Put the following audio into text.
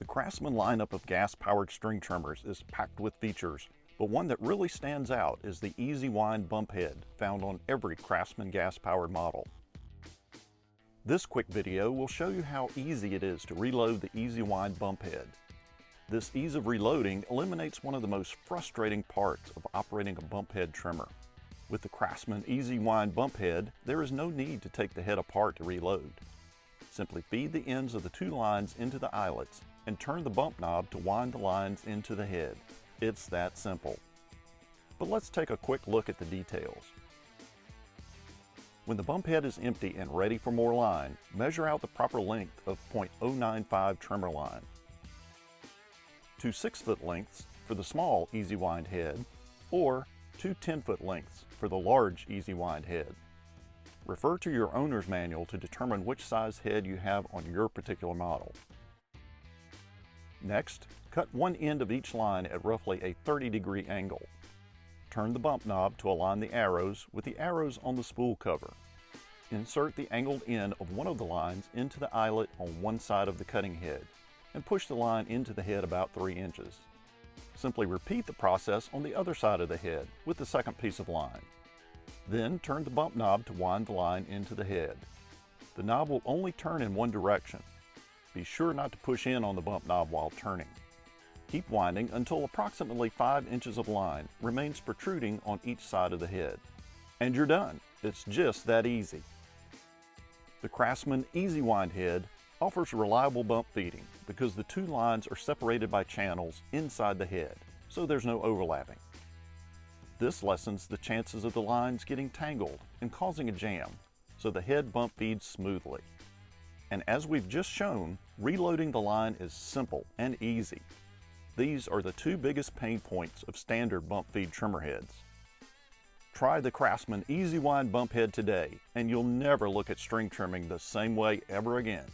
Craftsman lineup of gas-powered string trimmers is packed with features, but one that really stands out is the Easy Wind bump head found on every Craftsman gas-powered model. This quick video will show you how easy it is to reload the Easy Wind bump head. This ease of reloading eliminates one of the most frustrating parts of operating a bump head trimmer. With the Craftsman Easy Wind bump head, there is no need to take the head apart to reload. Simply feed the ends of the two lines into the eyelets and turn the bump knob to wind the lines into the head. It's that simple. But let's take a quick look at the details. When the bump head is empty and ready for more line, measure out the proper length of .095 trimmer line. 2 6-foot lengths for the small Easy Wind head, or 2 10-foot lengths for the large Easy Wind head. Refer to your owner's manual to determine which size head you have on your particular model. Next, cut one end of each line at roughly a 30-degree angle. Turn the bump knob to align the arrows with the arrows on the spool cover. Insert the angled end of one of the lines into the eyelet on one side of the cutting head and push the line into the head about 3 inches. Simply repeat the process on the other side of the head with the second piece of line. Then turn the bump knob to wind the line into the head. The knob will only turn in one direction. Be sure not to push in on the bump knob while turning. Keep winding until approximately 5 inches of line remains protruding on each side of the head. And you're done. It's just that easy. The Craftsman Easy Wind head offers reliable bump feeding because the two lines are separated by channels inside the head, so there's no overlapping. This lessens the chances of the lines getting tangled and causing a jam, so the head bump feeds smoothly. And as we've just shown, reloading the line is simple and easy. These are the two biggest pain points of standard bump feed trimmer heads. Try the Craftsman Easy Wind bump head today, and you'll never look at string trimming the same way ever again.